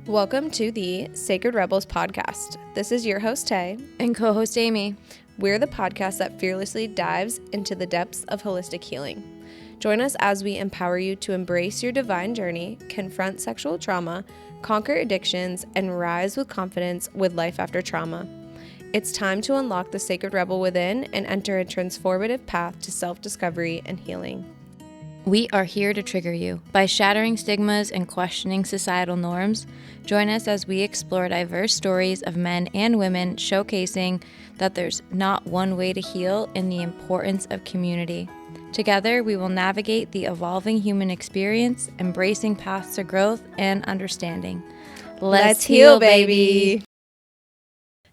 Welcome to the Sacred Rebels podcast. This is your host, Tay. And co-host Amy. We're the podcast that fearlessly dives into the depths of holistic healing. Join us as we empower you to embrace your divine journey, confront sexual trauma, conquer addictions, and rise with confidence with life after trauma. It's time to unlock the sacred rebel within and enter a transformative path to self-discovery and healing. We are here to trigger you. By shattering stigmas and questioning societal norms, join us as we explore diverse stories of men and women showcasing that there's not one way to heal and the importance of community. Together, we will navigate the evolving human experience, embracing paths to growth and understanding. Let's heal, baby!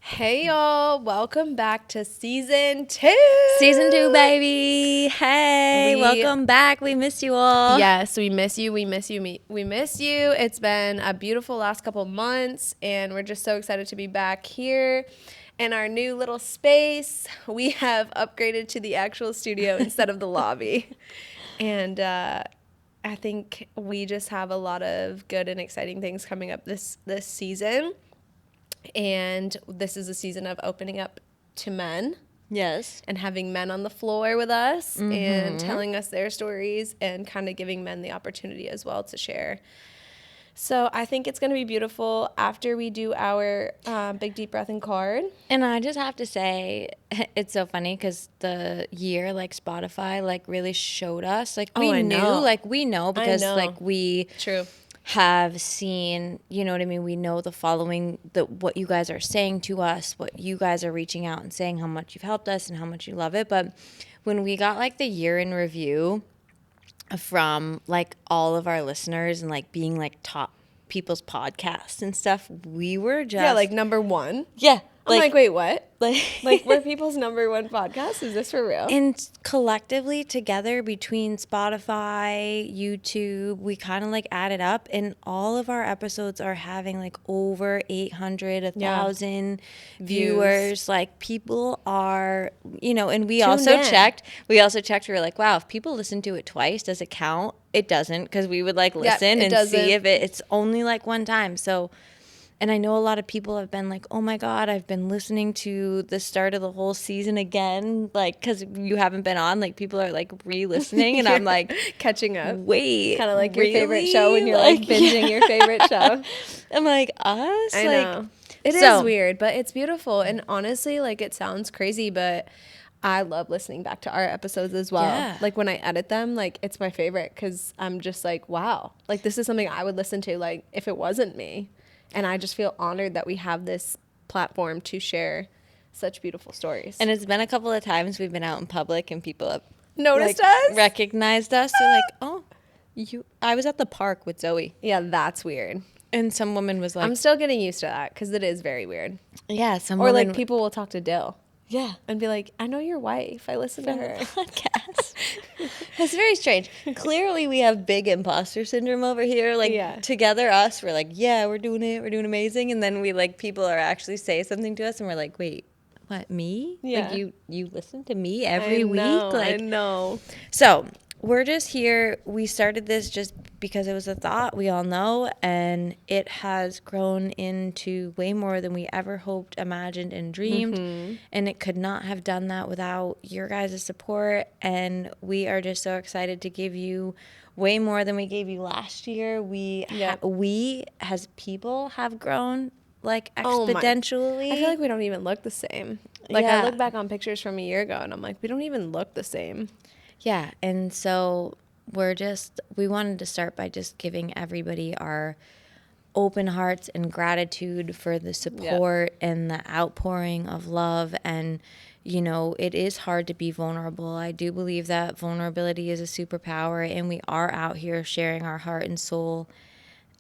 Hey y'all, welcome back to season 2. Season 2, baby. Hey, welcome back. We miss you all. Yes, we miss you. We miss you. We miss you. It's been a beautiful last couple months, and we're just so excited to be back here in our new little space. We have upgraded to the actual studio instead of the lobby. And I think we just have a lot of good and exciting things coming up this season. And this is a season of opening up to men. Yes. And having men on the floor with us and telling us their stories and kind of giving men the opportunity as well to share. So I think it's going to be beautiful after we do our big deep breath and card. And I just have to say, it's so funny because the year, like Spotify, like really showed us, like we know because like we True. have seen, you know what I mean? We know the following, what you guys are saying to us, what you guys are reaching out and saying, how much you've helped us and how much you love it. But when we got like the year in review from like all of our listeners and like being like top people's podcasts and stuff, we were just... Yeah, like number one. Yeah. I'm like, wait, what? Like we're people's number one podcast? Is this for real? And collectively together between Spotify, YouTube, we kind of like added up, and all of our episodes are having like over 800, 1,000 viewers. Like people are, you know, and we also checked, we were like, wow, if people listen to it twice, does it count? It doesn't, because we would like listen and see if it's only like one time. So... And I know a lot of people have been like, oh my God, I've been listening to the start of the whole season again. Like, because you haven't been on, like people are like re-listening and I'm like. Catching up. Wait. Kind of like your favorite show when you're like binging your favorite show. I'm like, us? I know. It is weird, but it's beautiful. And honestly, like it sounds crazy, but I love listening back to our episodes as well. Yeah. Like when I edit them, like it's my favorite because I'm just like, wow, like this is something I would listen to like if it wasn't me. And I just feel honored that we have this platform to share such beautiful stories. And it's been a couple of times we've been out in public and people have noticed like, us, recognized us. They're like, oh, I was at the park with Zoe. Yeah, that's weird. And some woman was like, I'm still getting used to that because it is very weird. Yeah, or like people will talk to Dill. Yeah. And be like, I know your wife. I listen to her podcast. That's very strange. Clearly we have big imposter syndrome over here. Like together us, we're like, yeah, we're doing it. We're doing amazing. And then we like people are actually say something to us and we're like, wait, what, me? Yeah. Like you listen to me every week? Like, I know. So we're just here. We started this just because it was a thought, we all know, and it has grown into way more than we ever hoped, imagined, and dreamed. And it could not have done that without your guys' support. And we are just so excited to give you way more than we gave you last year. We as people have grown like exponentially. I feel like we don't even look the same. Like I look back on pictures from a year ago and I'm like, we don't even look the same. Yeah, and so we wanted to start by just giving everybody our open hearts and gratitude for the support and the outpouring of love. And, you know, it is hard to be vulnerable. I do believe that vulnerability is a superpower, and we are out here sharing our heart and soul.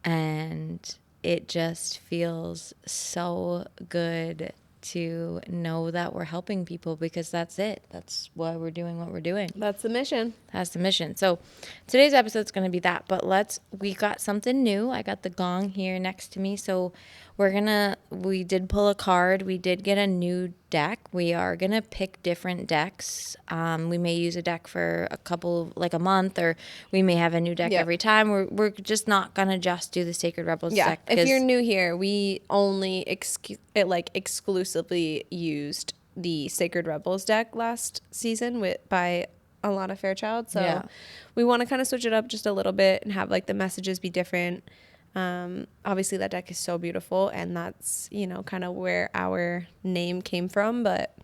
And it just feels so good to know that we're helping people, because that's it. That's why we're doing what we're doing. That's the mission. That's the mission. So today's episode is going to be that, but we got something new. I got the gong here next to me. So we did pull a card. We did get a new deck. We are going to pick different decks. We may use a deck for a month, or we may have a new deck every time. We're just not going to just do the Sacred Rebels deck. If you're new here, we only exclusively used the Sacred Rebels deck last season by Alana Fairchild. So we want to kind of switch it up just a little bit and have like the messages be different. Obviously that deck is so beautiful, and that's, kind of where our name came from, but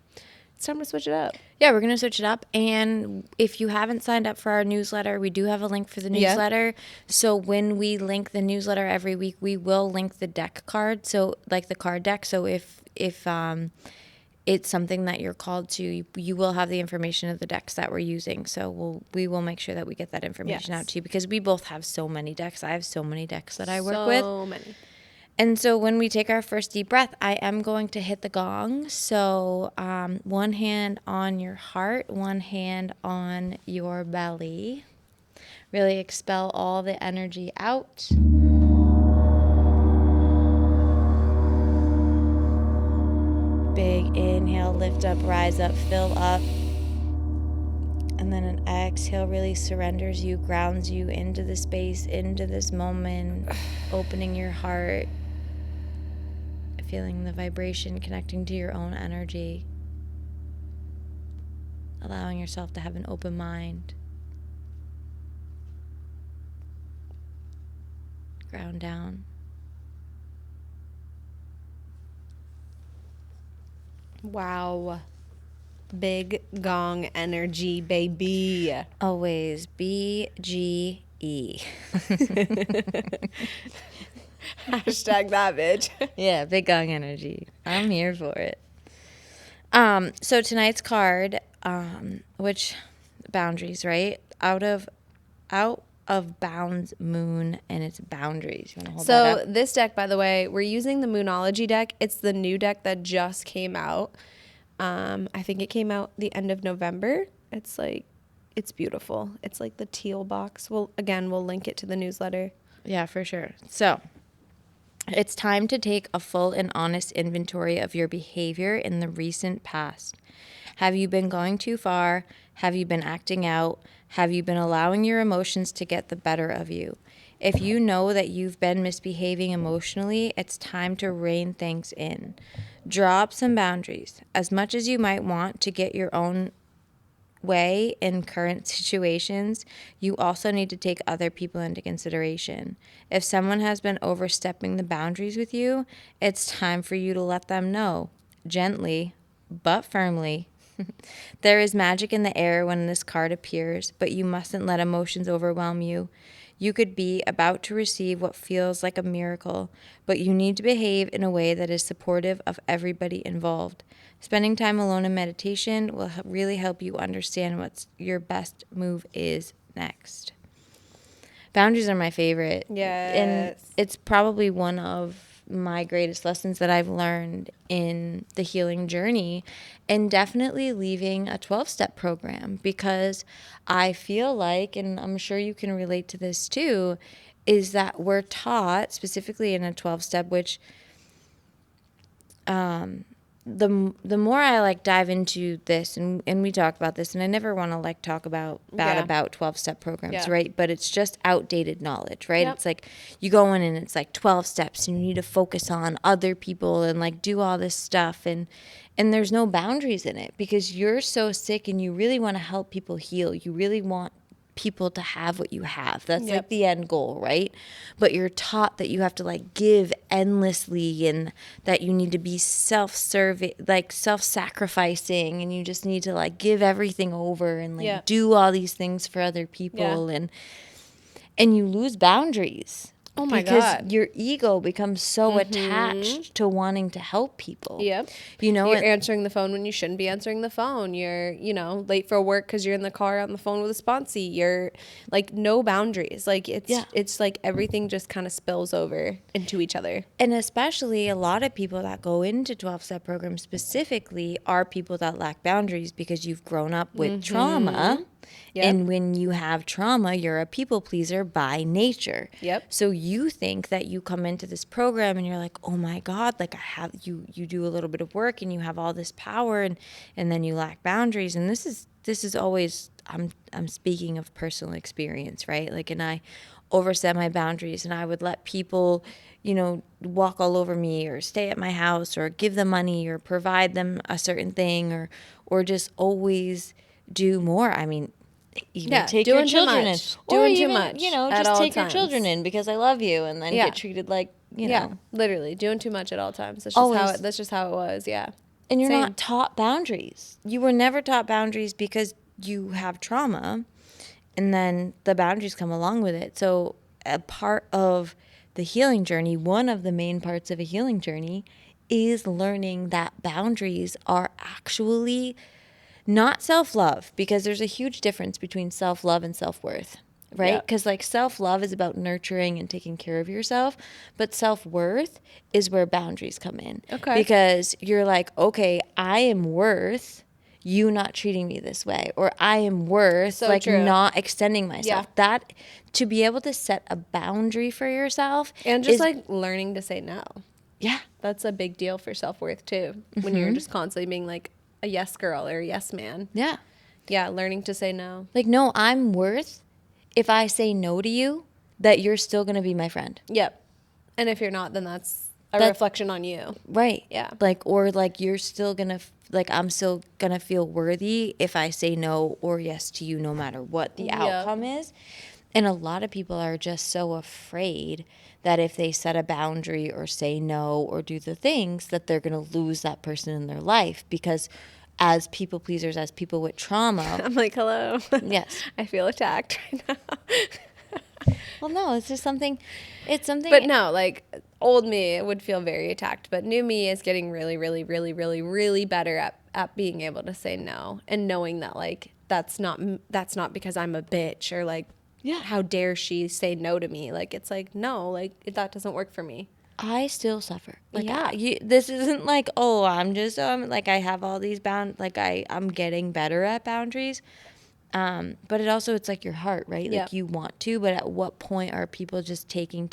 it's time to switch it up. Yeah, we're going to switch it up. And if you haven't signed up for our newsletter, we do have a link for the newsletter. So when we link the newsletter every week, we will link the deck card. So like the card deck. So if it's something that you're called to, you will have the information of the decks that we're using. So we will make sure that we get that information out to you, because we both have so many decks. I have so many decks that I work with. So many. And so when we take our first deep breath, I am going to hit the gong. So one hand on your heart, one hand on your belly. Really expel all the energy out. Big inhale, lift up, rise up, fill up. And then an exhale really surrenders you, grounds you into the space, into this moment, opening your heart, feeling the vibration, connecting to your own energy, allowing yourself to have an open mind. Ground down. Wow. Big gong energy, baby. Always BGE. Hashtag that, bitch. Yeah, big gong energy. I'm here for it. So tonight's card, which boundaries, right? Out of bounds, moon and its boundaries. You want to hold that up? This deck, by the way, we're using the Moonology deck. It's the new deck that just came out. I think it came out the end of November. It's beautiful. It's like the teal box. We'll link it to the newsletter. Yeah, for sure. So it's time to take a full and honest inventory of your behavior in the recent past. Have you been going too far? Have you been acting out? Have you been allowing your emotions to get the better of you? If you know that you've been misbehaving emotionally, it's time to rein things in. Draw up some boundaries. As much as you might want to get your own way in current situations, you also need to take other people into consideration. If someone has been overstepping the boundaries with you, it's time for you to let them know, gently but firmly. There is magic in the air when this card appears, but you mustn't let emotions overwhelm you. You could be about to receive what feels like a miracle, but you need to behave in a way that is supportive of everybody involved. Spending time alone in meditation will really help you understand what your best move is next. Boundaries are my favorite. Yes. And it's probably one of my greatest lessons that I've learned in the healing journey, and definitely leaving a 12-step program, because I feel like, and I'm sure you can relate to this too, is that we're taught, specifically in a 12-step, which the more I dive into this, and we talk about this, and I never want to talk about 12-step programs, right? But it's just outdated knowledge, right? Yep. It's like you go in and it's 12 steps, and you need to focus on other people and do all this stuff, and there's no boundaries in it, because you're so sick and you really want to help people heal. You really want people to have what you have. That's the end goal, right? But you're taught that you have to give endlessly, and that you need to be self-serving, self-sacrificing, and you just need to give everything over and do all these things for other people, and you lose boundaries. Oh my because God. Your ego becomes so attached to wanting to help people. Yep. You're answering the phone when you shouldn't be answering the phone. You're, late for work because you're in the car on the phone with a sponsee. You're no boundaries. It's everything just kind of spills over into each other. And especially a lot of people that go into 12-step programs specifically are people that lack boundaries, because you've grown up with trauma. Yep. And when you have trauma, you're a people pleaser by nature. Yep. So you think that you come into this program and you're like, oh my God, like I have you do a little bit of work and you have all this power, and then you lack boundaries. And this is always, I'm speaking of personal experience, right? Like, and I overset my boundaries and I would let people, walk all over me or stay at my house or give them money or provide them a certain thing or just always do more. I mean, even take your doing too children in. much. Or Doing too even, much at just all take your times. children in because I love you, and then Yeah. get treated like, Yeah, literally doing too much at all times. Always. That's just how it was. Yeah. And you're Same. not taught boundaries. You were never taught boundaries because you have trauma, and then the boundaries come along with it. So a part of the healing journey, one of the main parts of a healing journey, is learning that boundaries are actually not self-love, because there's a huge difference between self-love and self-worth, right? Because like self-love is about nurturing and taking care of yourself, but self-worth is where boundaries come in. Okay. Because you're like, okay, I am worth you not treating me this way, or I am worth So true. not extending myself. Yeah. That, to be able to set a boundary for yourself, And just is, like learning to say no. yeah, That's a big deal for self-worth too. When you're just constantly being like a yes girl or a yes man. yeah. Yeah, learning to say no. Like, no, I'm worth, if I say no to you, that you're still going to be my friend. Yep. And if you're not, then that's a That- reflection on you. Right. Yeah. Like, or like you're still going to, like, I'm still going to feel worthy if I say no or yes to you, no matter what the Yep. outcome is. And a lot of people are just so afraid that if they set a boundary or say no or do the things, that they're going to lose that person in their life, because as people pleasers, as people with trauma, I'm like, hello. Yes. I feel attacked right now. well, no, it's just something, it's something. But no, like old me would feel very attacked, but new me is getting really, really, really, really, really better at being able to say no, and knowing that like that's not because I'm a bitch, or like, Yeah. how dare she say no to me? Like, it's like, no, like that doesn't work for me. I still suffer. Like, Yeah. this isn't like, oh, I'm just like I have all these like I'm getting better at boundaries. But it's like your heart, right? Yep. Like you want to, but at what point are people just taking,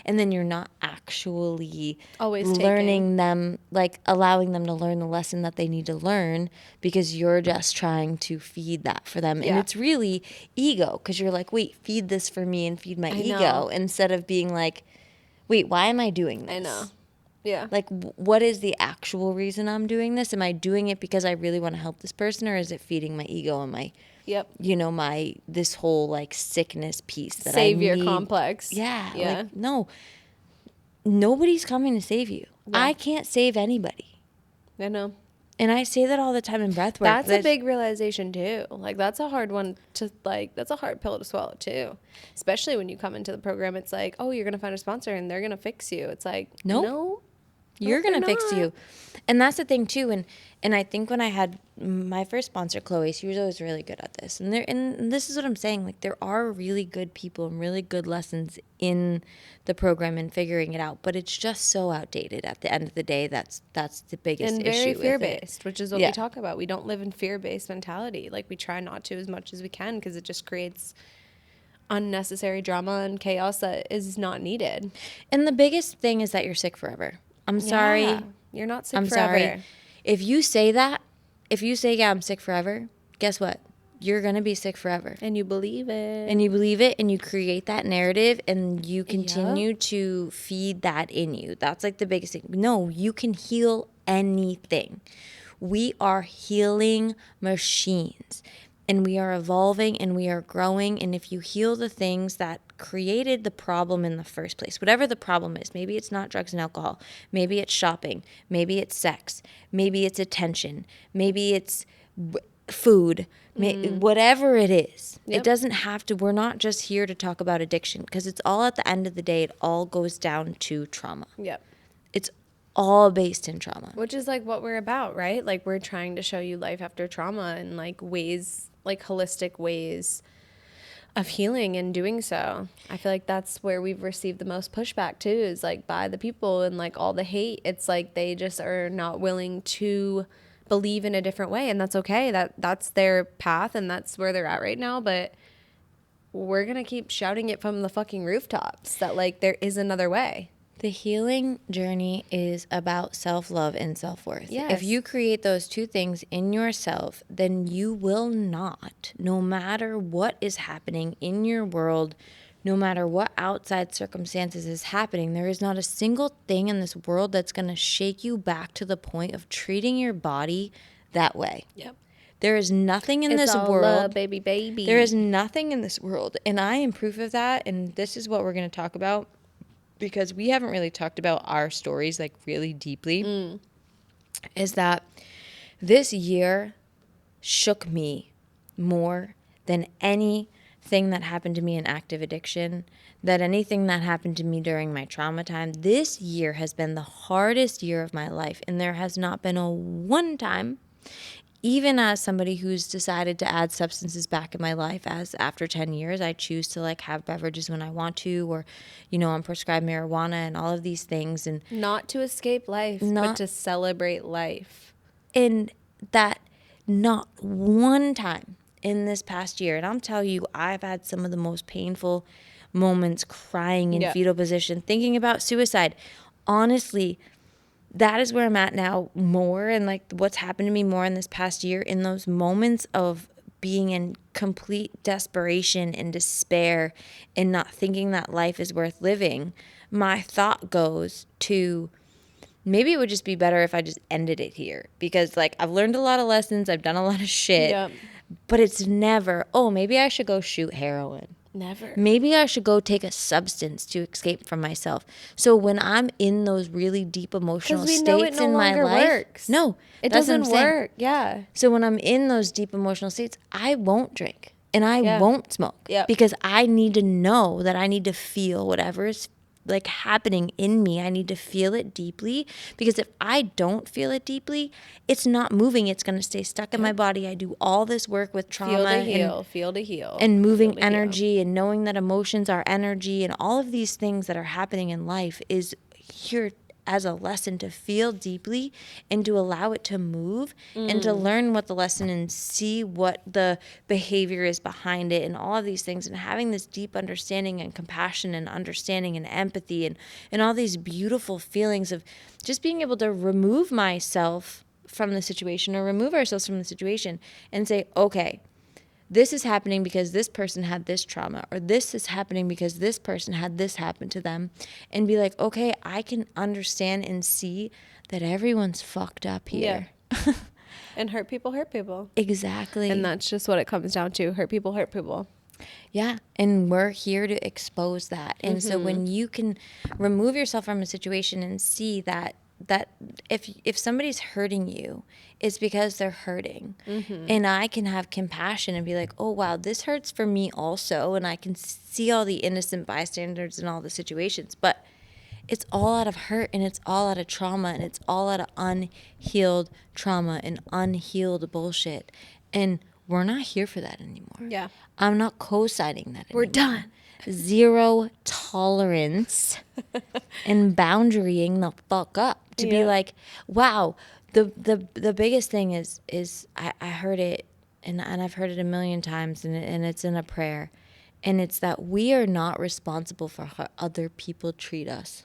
and then you're not actually Always learning them, like allowing them to learn the lesson that they need to learn, because you're just trying to feed that for them. And Yeah. it's really ego, because you're like, wait, feed this for me and feed my ego, know. instead of being like, wait, why am I doing this? I know. Yeah. Like, what is the actual reason I'm doing this? Am I doing it because I really want to help this person, or is it feeding my ego and my, Yep. my, this whole like sickness piece that Savior I need? complex. Yeah. Yeah. Like, no, nobody's coming to save you. Yeah. I can't save anybody. I know. And I say that all the time in breathwork. That's a big realization too. Like that's a hard one to that's a hard pill to swallow too. Especially when you come into the program, it's like, oh, you're going to find a sponsor and they're going to fix you. It's like, Nope. no. You're they're going to fix not. you. And that's the thing too. And I think when I had my first sponsor, Chloe, she was always really good at this. And this is what I'm saying. Like, there are really good people and really good lessons in the program and figuring it out. But it's just so outdated at the end of the day. That's the biggest And issue very with fear-based, which is what Yeah. we talk about. We don't live in fear-based mentality. Like we try not to as much as we can, because it just creates unnecessary drama and chaos that is not needed. it. And the biggest thing is that you're sick forever. I'm sorry. Yeah. You're not sick I'm forever. sorry. If you say that, if you say, yeah, I'm sick forever, guess what? You're going to be sick forever. And you believe it. And you believe it, and you create that narrative, and you continue to feed that in you. That's like the biggest thing. No, you can heal anything. We are healing machines, and we are evolving, and we are growing. And if you heal the things that created the problem in the first place, whatever the problem is, maybe it's not drugs and alcohol, maybe it's shopping, maybe it's sex, maybe it's attention, maybe it's food, whatever it is. Yep. It doesn't have to, we're not just here to talk about addiction, because it's all, at the end of the day, it all goes down to trauma. Yep. It's all based in trauma. Which is like what we're about, right? Like we're trying to show you life after trauma and like ways, like holistic ways of healing and doing so. I feel like that's where we've received the most pushback too, is like by the people and like all the hate. It's like they just are not willing to believe in a different way, and that's okay. That's their path and that's where they're at right now, but we're going to keep shouting it from the fucking rooftops that like there is another way. The healing journey is about self-love and self-worth. Yes. If you create those two things in yourself, then you will not, no matter what is happening in your world, no matter what outside circumstances is happening, there is not a single thing in this world that's going to shake you back to the point of treating your body that way. Yep. There is nothing in It's this all world. love, baby, baby. There is nothing in this world. And I am proof of that. And this is what we're going to talk about, because we haven't really talked about our stories like really deeply, is that this year shook me more than anything that happened to me in active addiction, that anything that happened to me during my trauma time. This year has been the hardest year of my life, and there has not been a one time, even as somebody who's decided to add substances back in my life, as after 10 years, I choose to like have beverages when I want to, or, you know, I'm prescribed marijuana and all of these things. And not to escape life, but to celebrate life. And that not one time in this past year, and I'm telling you, I've had some of the most painful moments crying in fetal position, thinking about suicide. Honestly, that is where I'm at now more, and like what's happened to me more in this past year, in those moments of being in complete desperation and despair and not thinking that life is worth living. My thought goes to, maybe it would just be better if I just ended it here, because like I've learned a lot of lessons, I've done a lot of shit, but it's never, oh, maybe I should go shoot heroin. Never. Maybe I should go take a substance to escape from myself. So when I'm in those really deep emotional states in my life, works. No, it doesn't work. Yeah. So when I'm in those deep emotional states, I won't drink and I won't smoke, because I need to know that I need to feel whatever is like happening in me. I need to feel it deeply, because if I don't feel it deeply, it's not moving. It's going to stay stuck in my body. I do all this work with trauma, feel to heal, and moving energy, and knowing that emotions are energy, and all of these things that are happening in life is here as a lesson to feel deeply and to allow it to move, and to learn what the lesson and see what the behavior is behind it, and all of these things, and having this deep understanding and compassion and understanding and empathy, and all these beautiful feelings of just being able to remove myself from the situation, or remove ourselves from the situation, and say, okay, this is happening because this person had this trauma, or this is happening because this person had this happen to them, and be like, okay, I can understand and see that everyone's fucked up here. Yeah. And hurt people hurt people. Exactly. And that's just what it comes down to. Hurt people hurt people. Yeah. And we're here to expose that. And so when you can remove yourself from a situation and see that if somebody's hurting you, it's because they're hurting. And I can have compassion and be like, oh wow, this hurts for me also, and I can see all the innocent bystanders in all the situations, but it's all out of hurt, and it's all out of trauma, and it's all out of unhealed trauma and unhealed bullshit, and we're not here for that anymore. Yeah. I'm not co-signing that anymore. We're done. Zero tolerance and boundarying the fuck up to be like, wow, the biggest thing is I heard it, and I've heard it a million times, and it's in a prayer, and it's that we are not responsible for how other people treat us.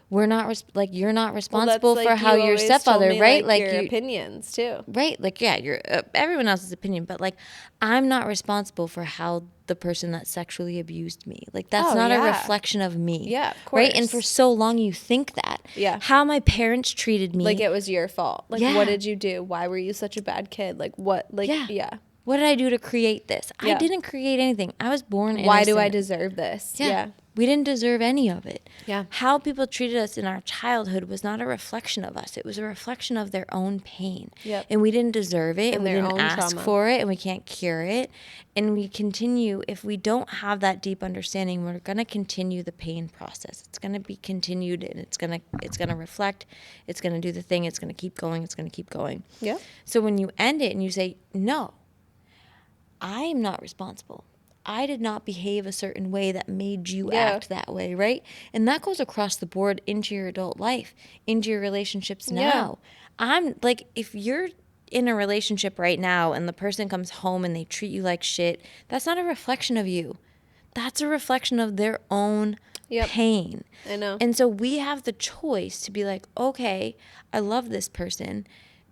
We're not you're not responsible for how your stepfather, right? Like your opinions too, right? Like, yeah, your everyone else's opinion, but like, I'm not responsible for how the person that sexually abused me, like, that's not a reflection of me. Yeah, of course. Right? And for so long you think that. Yeah. How my parents treated me, like it was your fault. Like, what did you do? Why were you such a bad kid? Like, what? Like, yeah. What did I do to create this? I didn't create anything. I was born innocent. Why do I deserve this? Yeah. We didn't deserve any of it. Yeah. How people treated us in our childhood was not a reflection of us. It was a reflection of their own pain. Yep. And we didn't deserve it, and we didn't ask trauma. for it, and we can't cure it. And we continue, if we don't have that deep understanding, we're going to continue the pain process. It's going to be continued, and it's going to reflect. It's going to do the thing. It's going to keep going. It's going to keep going. Yeah. So when you end it and you say, no, I am not responsible. I did not behave a certain way that made you act that way, right? And that goes across the board into your adult life, into your relationships now. I'm like, if you're in a relationship right now and the person comes home and they treat you like shit, that's not a reflection of you. That's a reflection of their own pain. I know. And so we have the choice to be like, okay, I love this person.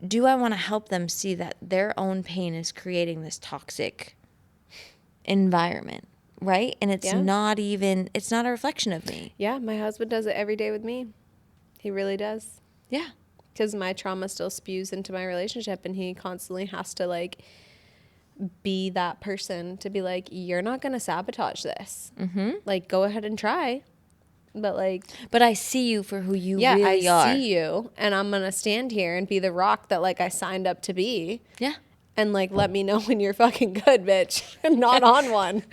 Do I want to help them see that their own pain is creating this toxic environment, right? And it's not a reflection of me. Yeah, my husband does it every day with me. He really does. Yeah. Because my trauma still spews into my relationship, and he constantly has to, like, be that person to be like, you're not going to sabotage this. Mm-hmm. Like, go ahead and try. But, like... But I see you for who you really are. I see you, and I'm going to stand here and be the rock that, like, I signed up to be. Yeah. And, like, let me know when you're fucking good, bitch. Not on one.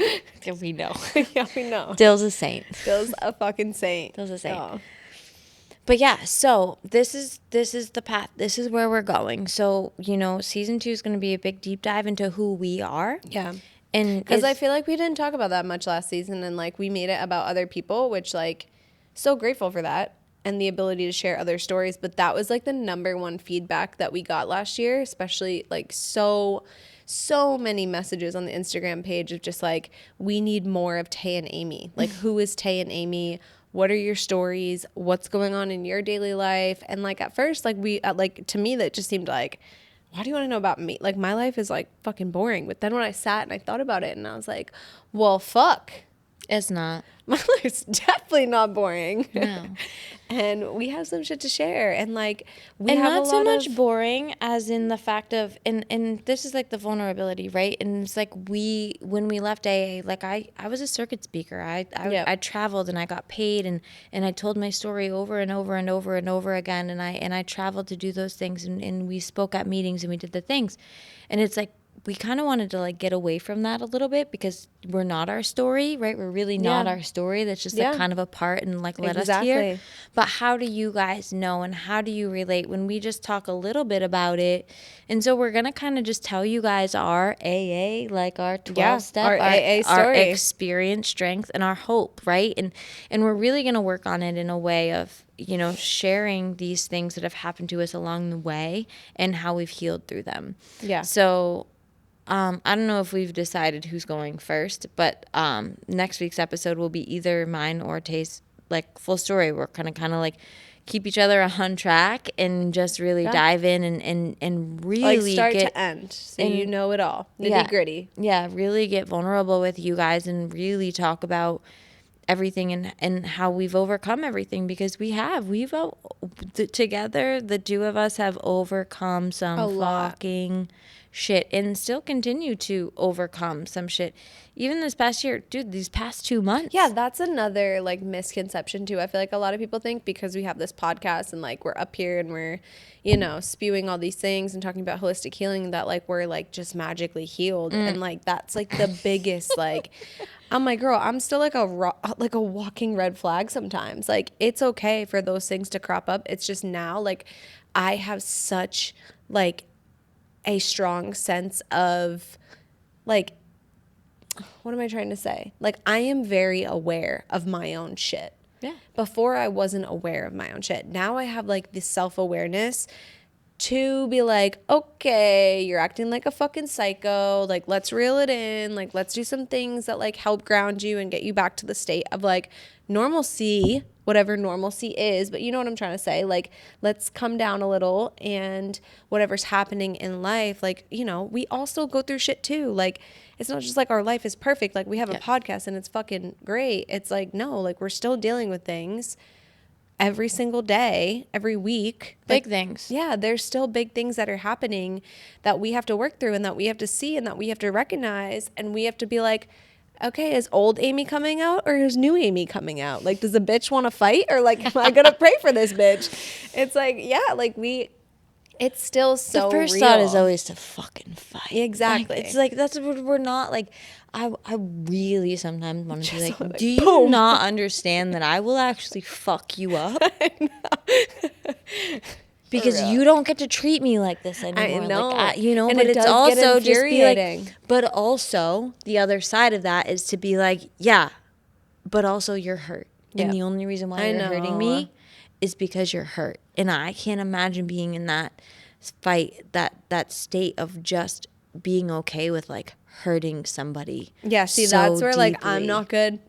Yeah, we know. Yeah, we know. Dill's a saint. Dill's a fucking saint. Dill's a saint. Oh. But yeah, so this is the path. This is where we're going. So, you know, season 2 is going to be a big deep dive into who we are. Yeah. And because I feel like we didn't talk about that much last season, and, like, we made it about other people, which, like, so grateful for that and the ability to share other stories. But that was, like, the number one feedback that we got last year, especially, like, so many messages on the Instagram page of just, like, we need more of Tay and Amy. Like, who is Tay and Amy? What are your stories? What's going on in your daily life? And, like, at first, like, to me, that just seemed like, why do you want to know about me? Like, my life is, like, fucking boring. But then when I sat and I thought about it, and I was like, well, fuck. It's not. My life's definitely not boring. No. And we have some shit to share. And, like, we and have not a lot so much of... boring as in the fact of, and this is, like, the vulnerability, right? And it's like when we left AA, like, I was a circuit speaker. I traveled and I got paid, and I told my story over and over and over and over again. And I traveled to do those things, and we spoke at meetings and we did the things. And it's like, we kind of wanted to, like, get away from that a little bit because we're not our story, right? We're really not our story. That's just like kind of a part and, like, let us hear. But how do you guys know, and how do you relate when we just talk a little bit about it? And so we're going to kind of just tell you guys our AA, like our 12-step, our AA story, our experience, strength, and our hope, right? And we're really going to work on it in a way of, you know, sharing these things that have happened to us along the way and how we've healed through them. Yeah. So... I don't know if we've decided who's going first, but next week's episode will be either mine or Tay's, like, full story. We're going to kind of, like, keep each other on track and just really dive in and really, like, start to end, so you know it all, nitty gritty. Yeah, really get vulnerable with you guys and really talk about everything and how we've overcome everything, because we've together, the two of us have overcome some fucking shit and still continue to overcome some shit even this past year, dude, these past 2 months. Yeah, that's another, like, misconception too. I feel like a lot of people think because we have this podcast and, like, we're up here and we're, you know, spewing all these things and talking about holistic healing that, like, we're, like, just magically healed. And, like, that's, like, the biggest, like, I'm like, girl, I'm still like a walking red flag sometimes. Like, it's okay for those things to crop up. It's just now, like, I have such, like, a strong sense of, like, what am I trying to say? Like, I am very aware of my own shit. Yeah. Before, I wasn't aware of my own shit. Now I have, like, this self-awareness to be like, okay, you're acting like a fucking psycho. Like, let's reel it in. Like, let's do some things that, like, help ground you and get you back to the state of, like, normalcy, whatever normalcy is. But you know what I'm trying to say? Like, let's come down a little, and whatever's happening in life, like, you know, we all still go through shit too. Like, it's not just like our life is perfect. Like, we have a podcast and it's fucking great. It's like, no, like, we're still dealing with things every single day, every week. Big things. Yeah, there's still big things that are happening that we have to work through and that we have to see and that we have to recognize. And we have to be like, okay, is old Amy coming out or is new Amy coming out? Like, does a bitch want to fight, or, like, am I going to pray for this bitch? It's like, yeah, like, it's still so real. The first thought is always to fucking fight. Exactly. Like, it's like, that's what we're not, like, I really sometimes want to be like, do you not understand that I will actually fuck you up? because you don't get to treat me like this anymore. I know. Like, you know, and but it it's does also get just be like, infuriating. but also the other side of that is to be like, yeah, but also you're hurt. And the only reason why you're hurting me is because you're hurt. And I can't imagine being in that fight, that state of just being okay with like hurting somebody. Yeah, see, so that's where like I'm deeply. not good.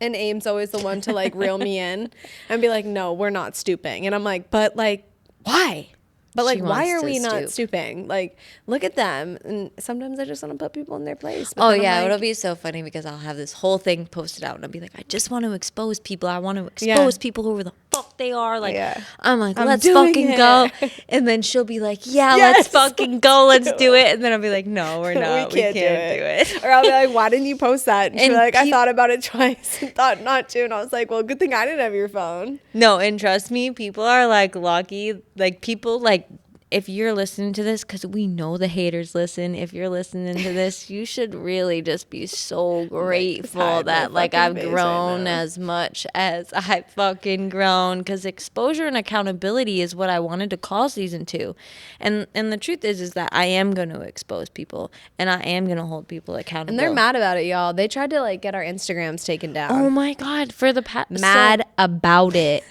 And Aim's always the one to like reel me in and be like, no, we're not stooping. And I'm like, but like, why? But like, She why wants are to we not stoop. stooping? Like, look at them. And sometimes I just want to put people in their place. But Oh then I'm yeah, like, it'll be so funny because I'll have this whole thing posted out and I'll be like, I just want to expose people. I want to expose people who the fuck they are. Like, I'm like, let's doing fucking it. go. And then she'll be like, yeah, let's Yes, fucking go. Let's do it. And then I'll be like, no, we're not. we can't do it. Or I'll be like, why didn't you post that? And she'll be And like, I thought about it twice and thought not to. And I was like, well, good thing I didn't have your phone. No, and trust me, people are like lucky. Like people like, if you're listening to this, because we know the haters listen, if you're listening to this, you should really just be so grateful that like I've grown as much as I've fucking grown, because exposure and accountability is what I wanted to call season 2. And the truth is that I am going to expose people and I am going to hold people accountable. And they're mad about it, y'all. They tried to like get our Instagrams taken down. Oh my God, for the past. Mad about it.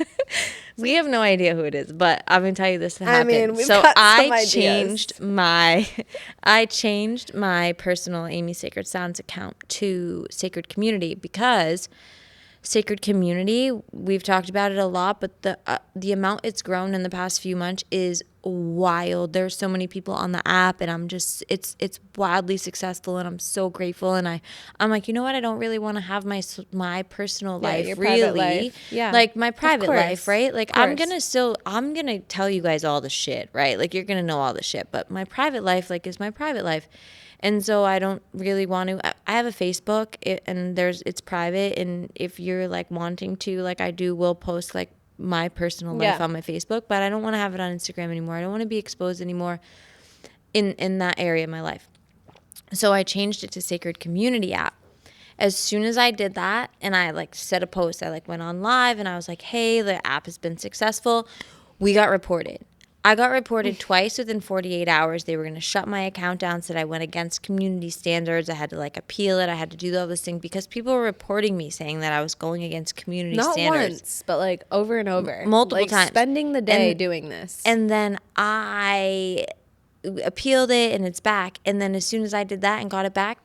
We have no idea who it is, but I'm gonna tell you this happened. I mean, we've so got some I ideas. changed my personal Amy Sacred Sounds account to Sacred Community, because Sacred Community, we've talked about it a lot, but the amount it's grown in the past few months is wild. There's so many people on the app, and I'm just it's wildly successful, and I'm so grateful. And I'm like, you know what? I don't really want to have my personal life, your really, private life. Yeah, like my private course. life, right? Like Of I'm course. gonna tell you guys all the shit, right? Like you're gonna know all the shit, but my private life, like, is my private life. And so I don't really want to. I have a Facebook, and it's private. And if you're like wanting to, like I will post like my personal life on my Facebook, but I don't want to have it on Instagram anymore. I don't want to be exposed anymore in that area of my life. So I changed it to Sacred Community app. As soon as I did that, and I like said a post, I like went on live and I was like, hey, the app has been successful. We got reported. I got reported twice within 48 hours. They were going to shut my account down, said I went against community standards. I had to like appeal it. I had to do all this thing because people were reporting me saying that I was going against community standards. Not once, but like over and over. Multiple like times. Spending the day doing this. And then I appealed it and it's back. And then as soon as I did that and got it back,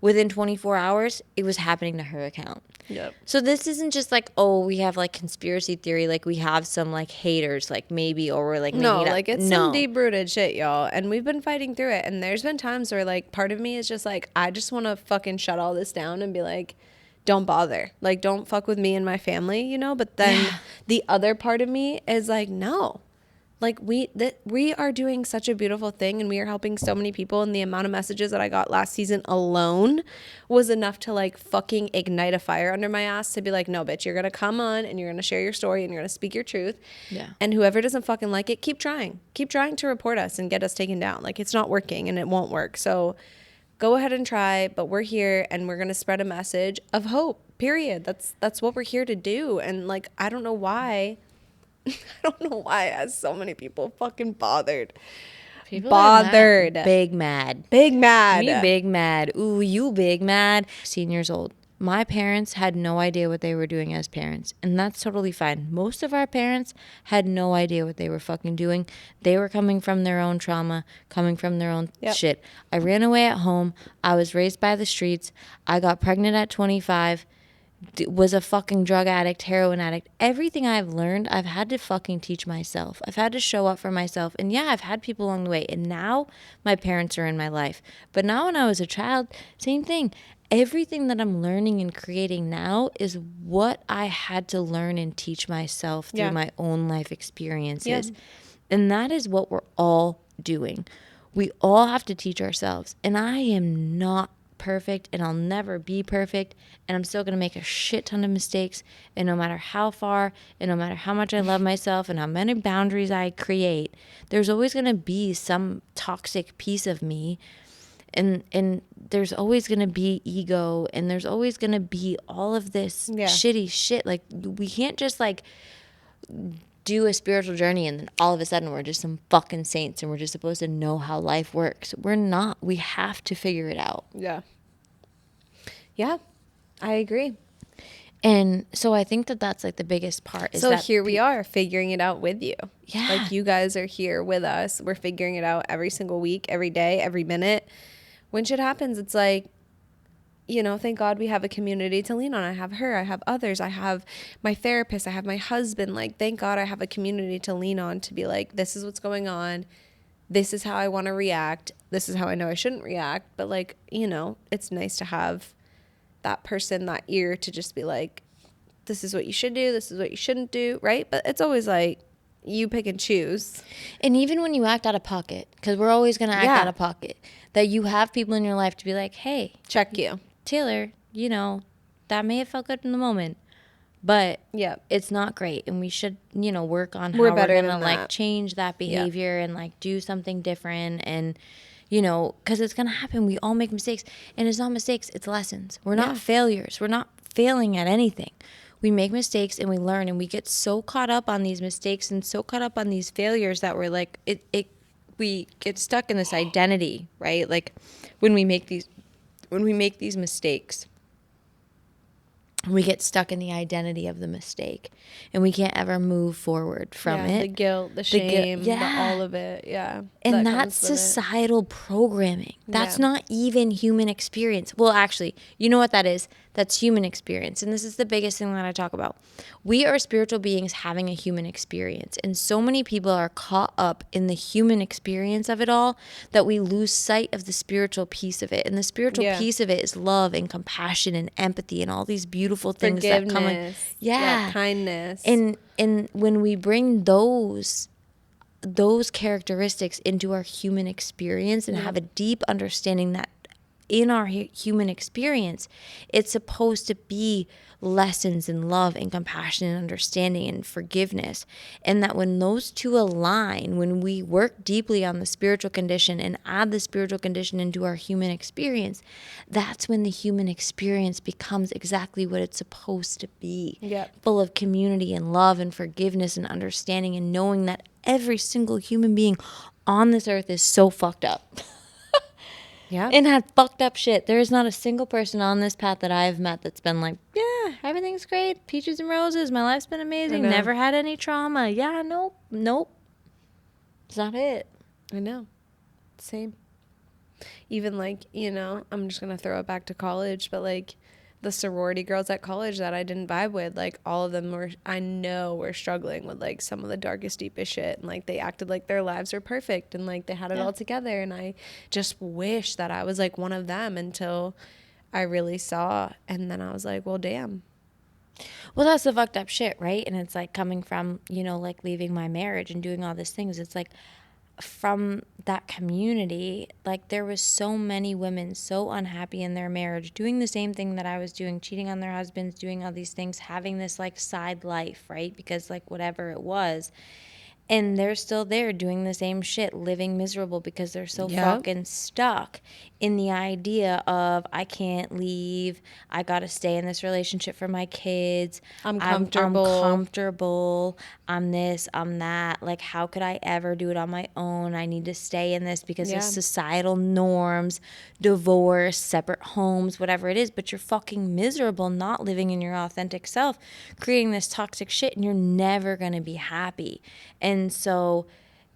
within 24 hours, it was happening to her account. Yep. So this isn't just like, oh, we have like conspiracy theory, like we have some like haters, like maybe, or we're like, no, like it's some deep rooted shit, y'all. And we've been fighting through it. And there's been times where like part of me is just like, I just want to fucking shut all this down and be like, don't bother. Like, don't fuck with me and my family, you know? But then the other part of me is like, no. Like we are doing such a beautiful thing, and we are helping so many people, and the amount of messages that I got last season alone was enough to like fucking ignite a fire under my ass to be like, no bitch, you're gonna come on and you're gonna share your story and you're gonna speak your truth. Yeah. And whoever doesn't fucking like it, keep trying to report us and get us taken down. Like, it's not working and it won't work. So go ahead and try, but we're here and we're gonna spread a message of hope, period. That's what we're here to do. And like, I don't know why it has so many people fucking bothered. People bothered. Big mad. Big mad. Me big mad. Ooh, you big mad. 16 years old. My parents had no idea what they were doing as parents, and that's totally fine. Most of our parents had no idea what they were fucking doing. They were coming from their own trauma, coming from their own shit. I ran away at home. I was raised by the streets. I got pregnant at 25. Was a fucking drug addict, heroin addict. Everything I've learned, I've had to fucking teach myself. I've had to show up for myself. And yeah, I've had people along the way. And now my parents are in my life. But now when I was a child, same thing. Everything that I'm learning and creating now is what I had to learn and teach myself through my own life experiences. Yeah. And that is what we're all doing. We all have to teach ourselves. And I am not perfect, and I'll never be perfect, and I'm still going to make a shit ton of mistakes, and no matter how far and no matter how much I love myself and how many boundaries I create, there's always going to be some toxic piece of me, and there's always going to be ego, and there's always going to be all of this shitty shit. Like, we can't just like do a spiritual journey and then all of a sudden we're just some fucking saints and we're just supposed to know how life works. We're not. We have to figure it out. Yeah. Yeah, I agree. And so I think that that's like the biggest part. Is so that here we are figuring it out with you. Yeah. Like you guys are here with us. We're figuring it out every single week, every day, every minute. When shit happens, it's like, you know, thank God we have a community to lean on. I have her, I have others, I have my therapist, I have my husband. Like, thank God I have a community to lean on to be like, this is what's going on. This is how I want to react. This is how I know I shouldn't react. But like, you know, it's nice to have that person, that ear to just be like, this is what you should do. This is what you shouldn't do. Right. But it's always like you pick and choose. And even when you act out of pocket, because we're always going to act out of pocket, that you have people in your life to be like, hey, check you. Taylor, you know, that may have felt good in the moment, but it's not great. And we should, you know, work on how we're going to like change that behavior and like do something different. And, you know, because it's going to happen. We all make mistakes. And it's not mistakes, it's lessons. We're not failures. We're not failing at anything. We make mistakes and we learn, and we get so caught up on these mistakes and so caught up on these failures that we're like, we get stuck in this identity, right? Like when we make these mistakes, we get stuck in the identity of the mistake and we can't ever move forward from it. The guilt, the shame, all of it. Yeah. And that's societal programming. That's not even human experience. Well, actually, you know what that is? That's human experience. And this is the biggest thing that I talk about. We are spiritual beings having a human experience. And so many people are caught up in the human experience of it all that we lose sight of the spiritual piece of it. And the spiritual piece of it is love and compassion and empathy and all these beautiful things that come in. Kindness. And when we bring those characteristics into our human experience and have a deep understanding that in our human experience, it's supposed to be lessons in love and compassion and understanding and forgiveness. And that when those two align, when we work deeply on the spiritual condition and add the spiritual condition into our human experience, that's when the human experience becomes exactly what it's supposed to be. Full of community and love and forgiveness and understanding and knowing that every single human being on this earth is so fucked up. And had fucked up shit. There is not a single person on this path that I've met that's been like, yeah, everything's great, peaches and roses, my life's been amazing, never had any trauma. Yeah, nope. It's not it. I know. Same. Even like, you know, I'm just going to throw it back to college, but like the sorority girls at college that I didn't vibe with, like all of them were struggling with like some of the darkest, deepest shit. And like they acted like their lives were perfect and like they had it all together. And I just wish that I was like one of them until I really saw. And then I was like, well, damn. Well, that's the fucked up shit, right? And it's like coming from, you know, like leaving my marriage and doing all these things. It's like from that community, like there was so many women so unhappy in their marriage, doing the same thing that I was doing, cheating on their husbands, doing all these things, having this like side life, right? Because like whatever it was. And they're still there doing the same shit, living miserable because they're so fucking stuck in the idea of I can't leave. I got to stay in this relationship for my kids. I'm comfortable. I'm this, I'm that. Like, how could I ever do it on my own? I need to stay in this because of societal norms, divorce, separate homes, whatever it is. But you're fucking miserable not living in your authentic self, creating this toxic shit, and you're never going to be happy. And so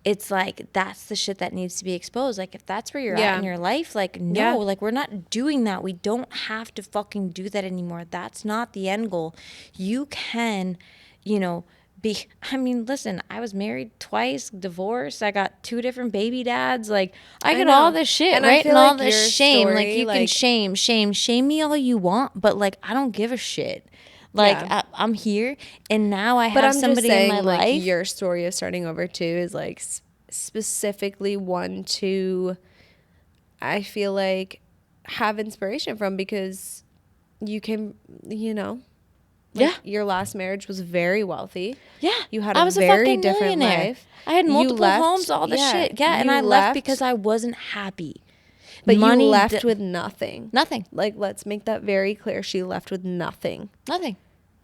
it's like, that's the shit that needs to be exposed. Like, if that's where you're at in your life, like, no, like, we're not doing that. We don't have to fucking do that anymore. That's not the end goal. You can, you know, listen, I was married twice, divorced. I got 2 different baby dads. Like, I get all this shit, and right? And all this shame. Like, you can shame me all you want, but, like, I don't give a shit. Like, I'm here, and now I have somebody in my life. Like, your story of starting over too is like specifically one to, I feel like, have inspiration from, because you can, you know, like your last marriage was very wealthy. Yeah, you had a very different life. I had multiple homes, all the shit. Yeah, and I left because I wasn't happy. But you left with nothing. Nothing. Like, let's make that very clear. She left with nothing. Nothing.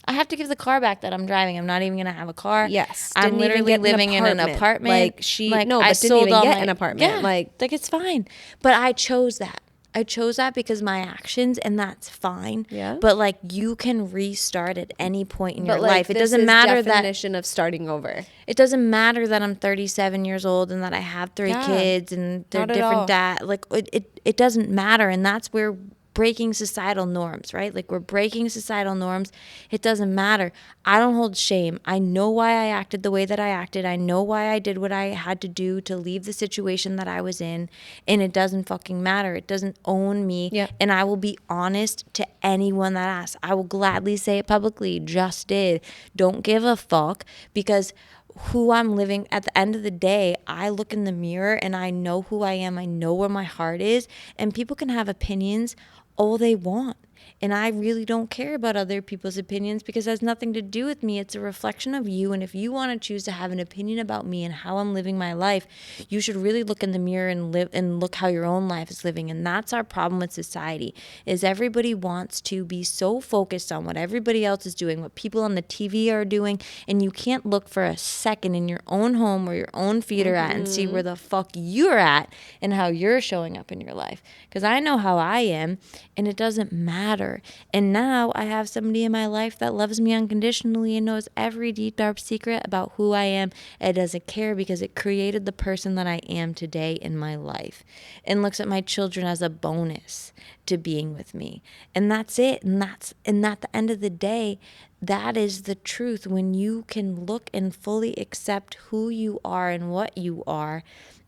I have to give the car back that I'm driving. I'm not even going to have a car. Yes. I'm literally living in an apartment. But didn't even get an apartment. Yeah, like it's fine. But I chose that. I chose that because my actions, and that's fine. Yeah. But like, you can restart at any point in your like, life. It doesn't matter definition of starting over. It doesn't matter that I'm 37 years old and that I have 3 kids and they're different dads. Like, it doesn't matter. And that's where breaking societal norms, right? Like, we're breaking societal norms. It doesn't matter. I don't hold shame. I know why I acted the way that I acted. I know why I did what I had to do to leave the situation that I was in. And it doesn't fucking matter. It doesn't own me. Yeah. And I will be honest to anyone that asks. I will gladly say it publicly. Just did. Don't give a fuck, because who I'm living at the end of the day, I look in the mirror and I know who I am. I know where my heart is, and people can have opinions all they want. And I really don't care about other people's opinions, because it has nothing to do with me. It's a reflection of you. And if you want to choose to have an opinion about me and how I'm living my life, you should really look in the mirror and look how your own life is living. And that's our problem with society, is everybody wants to be so focused on what everybody else is doing, what people on the TV are doing. And you can't look for a second in your own home where your own feet are at and see where the fuck you're at and how you're showing up in your life. Because I know how I am, and it doesn't matter. And now I have somebody in my life that loves me unconditionally and knows every deep, dark secret about who I am. It doesn't care, because it created the person that I am today in my life, and looks at my children as a bonus to being with me. And that's it. And at the end of the day, that is the truth. When you can look and fully accept who you are and what you are,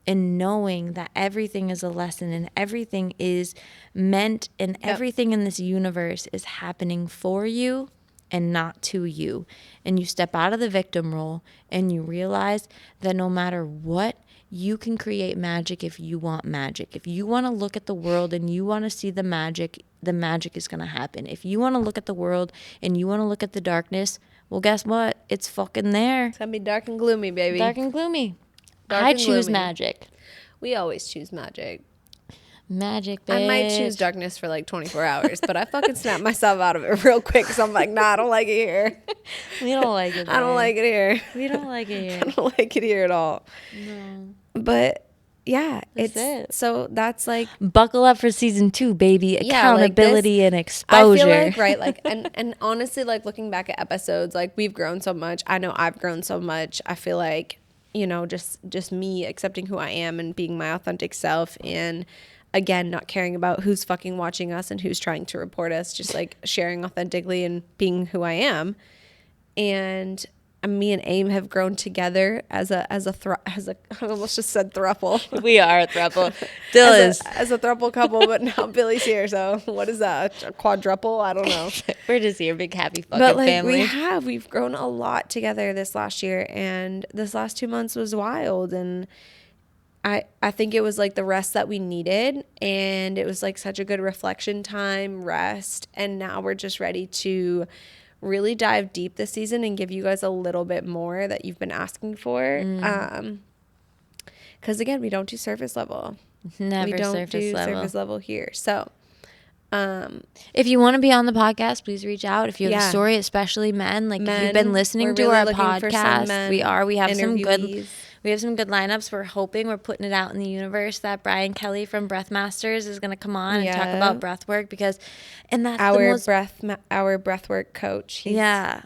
and knowing that everything is a lesson and everything is meant, and everything in this universe is happening for you and not to you. And you step out of the victim role and you realize that no matter what, you can create magic if you want magic. If you want to look at the world and you want to see the magic is going to happen. If you want to look at the world and you want to look at the darkness, well, guess what? It's fucking there. It's going to be dark and gloomy, baby. Dark and gloomy. I choose magic. We always choose magic. Magic, bitch. I might choose darkness for like 24 hours, but I fucking snap myself out of it real quick, because I'm like, nah, I don't like it here. We don't like it. I don't like it here. We don't like it here. I don't like it here at all. No. But yeah, that's it. So that's like, buckle up for season 2, baby. Accountability and exposure. I feel like, right, like, and honestly, like, looking back at episodes, like, we've grown so much. I know I've grown so much. I feel like, you know, just me accepting who I am and being my authentic self, and again, not caring about who's fucking watching us and who's trying to report us, just like sharing authentically and being who I am. And me and Aim have grown together as a I almost just said thruple. We are a thruple. Still is. As a thruple couple, but now Billy's here, so what is that? A quadruple? I don't know. We're just here, big happy fucking family. We've grown a lot together this last year, and this last 2 months was wild, and I think it was like the rest that we needed, and it was like such a good reflection time, rest, and now we're just ready to really dive deep this season and give you guys a little bit more that you've been asking for. Because again, we don't do surface level. Never surface level here. So if you want to be on the podcast, please reach out. If you have a story, especially men, like if you've been listening to our podcast, we have some good lineups. We're putting it out in the universe that Brian Kelly from Breath Masters is going to come on and talk about breath work, and that's our breathwork coach.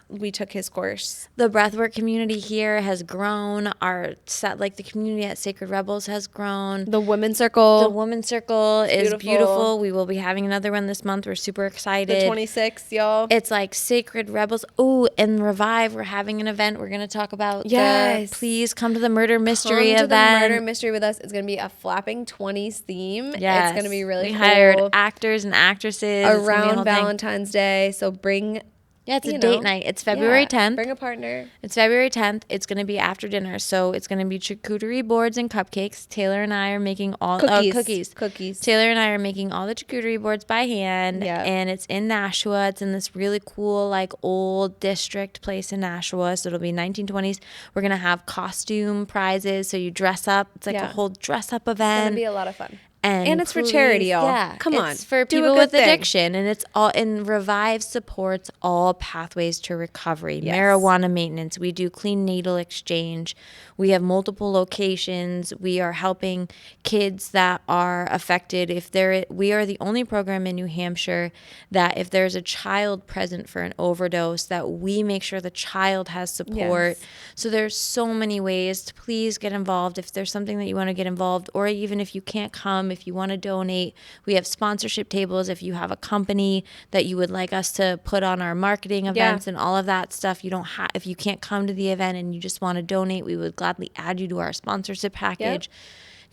We took his course. The breathwork community here has grown. The community at Sacred Rebels has grown. The women's circle is beautiful. We will be having another one this month. We're super excited. The 26th, y'all. It's like Sacred Rebels. Oh, and Revive. We're having an event. We're going to talk about. Yes. Please come to the murder mystery event. The murder mystery with us. It's going to be a flapping 20s theme. Yes. It's going to be really cool. We hired actors and actresses around Valentine's Day. So bring... Yeah, it's a date night. It's February 10th. Bring a partner. It's February 10th. It's going to be after dinner. So it's going to be charcuterie boards and cupcakes. Taylor and I are making all... Cookies. Taylor and I are making all the charcuterie boards by hand. Yeah. And it's in Nashua. It's in this really cool, like, old district place in Nashua. So it'll be 1920s. We're going to have costume prizes. So you dress up. It's like a whole dress-up event. It's going to be a lot of fun. And it's for charity, y'all. Yeah, Come on. It's for Do a people good with thing. addiction, and it's all. And Revive supports all pathways to recovery. Yes. Marijuana maintenance. We do clean needle exchange. We have multiple locations. We are helping kids that are affected. We are the only program in New Hampshire that if there's a child present for an overdose, that we make sure the child has support. Yes. So there's so many ways to please get involved if there's something that you want to get involved, or even if you can't come, if you want to donate. We have sponsorship tables if you have a company that you would like us to put on our marketing events and all of that stuff. You don't have, if you can't come to the event and you just want to donate, we would gladly add you to our sponsorship package.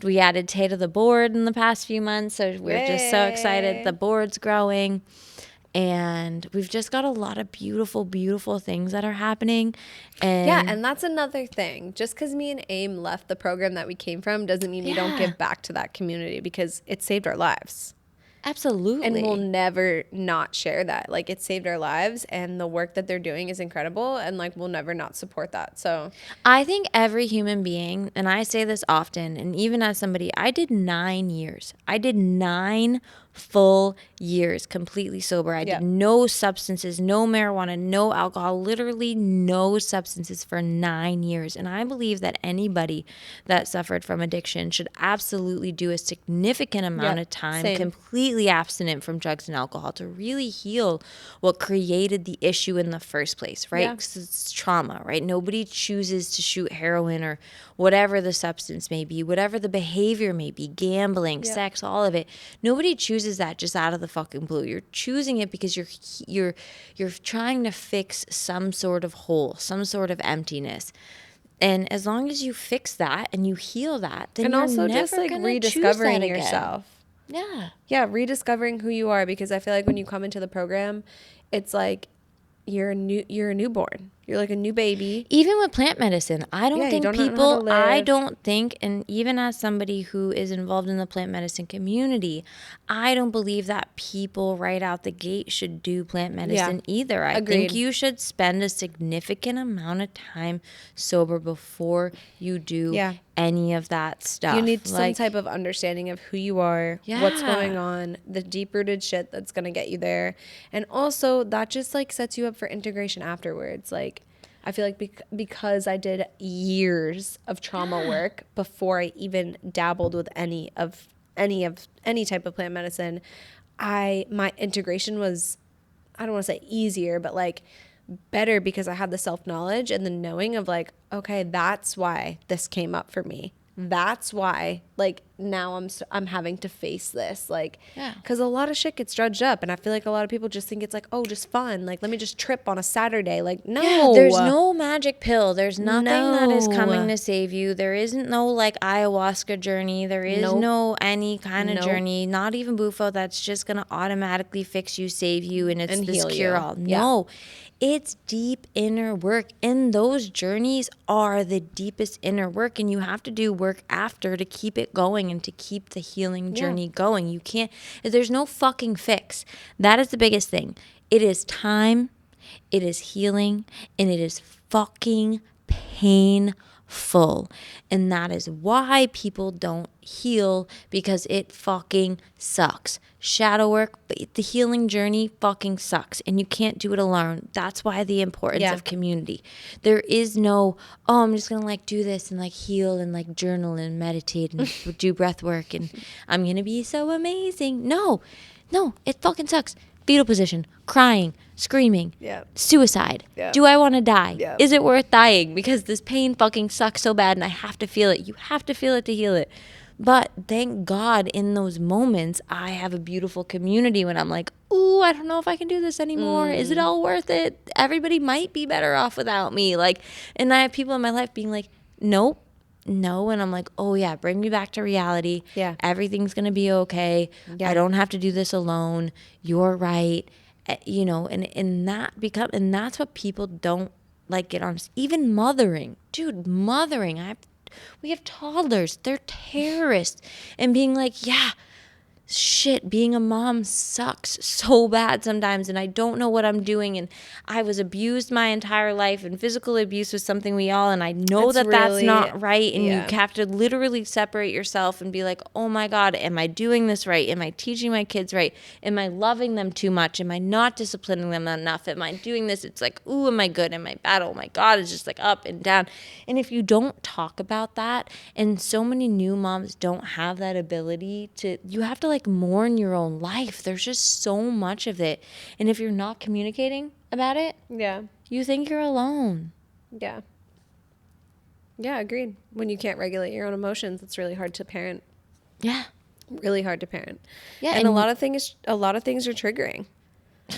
We added Tay to the board in the past few months, so we're just so excited. The board's growing. And we've just got a lot of beautiful, beautiful things that are happening. And that's another thing. Just because me and AIM left the program that we came from doesn't mean we don't give back to that community, because it saved our lives. Absolutely. And we'll never not share that. Like, it saved our lives, and the work that they're doing is incredible, and like, we'll never not support that. So I think every human being, and I say this often, and even as somebody, I did 9 years. I did 9 full years completely sober. I did no substances, no marijuana, no alcohol, literally no substances for 9 years. And I believe that anybody that suffered from addiction should absolutely do a significant amount of time completely abstinent from drugs and alcohol to really heal what created the issue in the first place, right? Because it's trauma, right? Nobody chooses to shoot heroin or whatever the substance may be, whatever the behavior may be, gambling, sex, all of it. Nobody chooses that just out of the fucking blue. You're choosing it because you're trying to fix some sort of hole, some sort of emptiness. And as long as you fix that and you heal that, then you're also never just like rediscovering yourself. Yeah, rediscovering who you are, because I feel like when you come into the program, it's like you're a newborn. You're like a new baby. Even with plant medicine, I don't think, and even as somebody who is involved in the plant medicine community, I don't believe that people right out the gate should do plant medicine either. I think you should spend a significant amount of time sober before you do any of that stuff. You need some type of understanding of who you are, what's going on, the deep-rooted shit that's going to get you there. And also, that just like sets you up for integration afterwards. Like, I feel like because I did years of trauma work before I even dabbled with any type of plant medicine, my integration was, I don't want to say easier, but like better, because I had the self-knowledge and the knowing of like, okay, that's why this came up for me. That's why, like, now I'm having to face this, like, because a lot of shit gets drudged up, and I feel like a lot of people just think it's like, oh, just fun, like, let me just trip on a Saturday, like, no, there's no magic pill, there's nothing that is coming to save you. There isn't no like ayahuasca journey, there is no any kind of journey, not even bufo, that's just gonna automatically fix you, save you, and it's this cure-all. No, it's deep inner work, and those journeys are the deepest inner work, and you have to do work after to keep it going and to keep the healing journey going. You can't, there's no fucking fix. That is the biggest thing. It is time, it is healing, and it is fucking painful. And that is why people don't heal, because it fucking sucks. Shadow work, but the healing journey fucking sucks, and you can't do it alone. That's why the importance of community. There is no, oh, I'm just gonna like do this and like heal and like journal and meditate and do breath work and I'm gonna be so amazing. No, it fucking sucks. Fetal position, crying, screaming, suicide. Do I want to die? Is it worth dying? Because this pain fucking sucks so bad and I have to feel it. You have to feel it to heal it. But thank God in those moments, I have a beautiful community when I'm like, ooh, I don't know if I can do this anymore. Is it all worth it? Everybody might be better off without me. Like, and I have people in my life being like, nope. No, and I'm like, oh yeah, bring me back to reality. Everything's gonna be okay. I don't have to do this alone. You're right. You know, and that's what people don't like get on. Even mothering, dude, we have toddlers. They're terrorists, and being like, yeah, shit, being a mom sucks so bad sometimes, and I don't know what I'm doing, and I was abused my entire life, and physical abuse was something we all, and I know It's that that's really, not right, and you yeah. have to literally separate yourself and be like, oh my God, am I doing this right? Am I teaching my kids right? Am I loving them too much? Am I not disciplining them enough? Am I doing this? It's like, ooh, am I good? Am I bad? Oh my God, it's just like up and down. And if you don't talk about that, and so many new moms don't have that ability to, you have to like mourn your own life. There's just so much of it. And if you're not communicating about it, Yeah. you think you're alone. Yeah. Yeah, agreed. When you can't regulate your own emotions, it's really hard to parent. Yeah. Really hard to parent. Yeah. And a lot of things are triggering.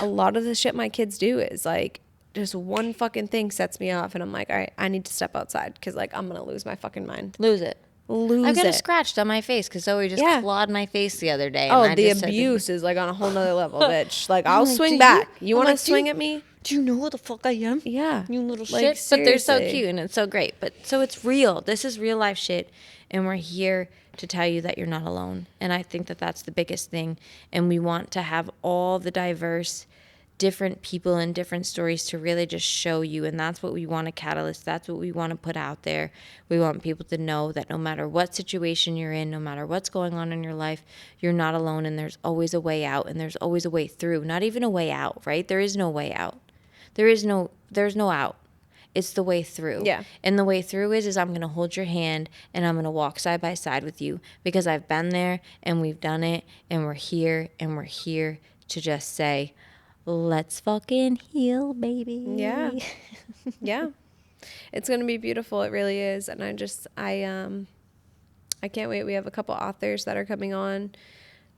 A lot of the shit my kids do is like just one fucking thing sets me off, and I'm like, all right, I need to step outside because like I'm gonna lose my fucking mind. Lose it. Lose I've got it. a scratched on my face because Zoe just Yeah. clawed my face the other day. Oh, and I the just said, abuse is like on a whole nother level, bitch. Like I'll like, swing do back. you- You I'm want to like, do swing you- at me? do you know who the fuck I am? Yeah. You little Like, shit. But they're so seriously. cute and it's so great. But so it's real. This is real life shit. And we're here to tell you that you're not alone. And I think that that's the biggest thing. And we want to have all the diverse, different people and different stories to really just show you. And that's what we want to catalyst. That's what we want to put out there. We want people to know that no matter what situation you're in, no matter what's going on in your life, you're not alone. And there's always a way out. And there's always a way through. Not even a way out, right? There is no way out. There's no out. It's the way through. Yeah. And the way through is I'm going to hold your hand and I'm going to walk side by side with you because I've been there and we've done it and we're here to just say, let's fucking heal, baby. Yeah. Yeah. It's going to be beautiful. It really is. And I can't wait. We have a couple authors that are coming on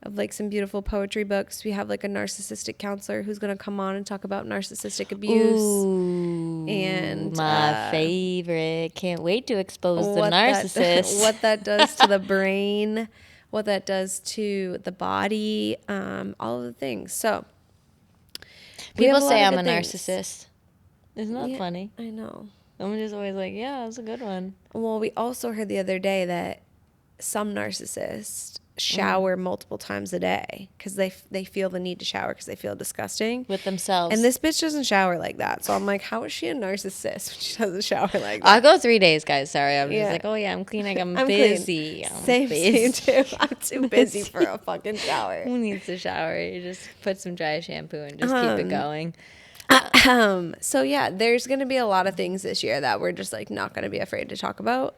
of like some beautiful poetry books. We have like a narcissistic counselor who's going to come on and talk about narcissistic abuse. Ooh, And my favorite. Can't wait to expose the what narcissist. what that does to the brain, what that does to the body, all of the things. So we have People say lot I'm of a good things. narcissist. Isn't that Yeah, funny? I know. I'm just always like, yeah, that's a good one. Well, we also heard the other day that some narcissists shower multiple times a day because they feel the need to shower because they feel disgusting With themselves. And this bitch doesn't shower like that. So I'm like, how is she a narcissist when she doesn't shower like that? I'll go 3 days, guys. Sorry. I'm Yeah. just like, oh, yeah, I'm clean. Like, I'm clean. busy. I'm Same busy. too. I'm too busy for a fucking shower. Who needs to shower? You just put some dry shampoo and just keep it going. So yeah, there's going to be a lot of things this year that we're just like not going to be afraid to talk about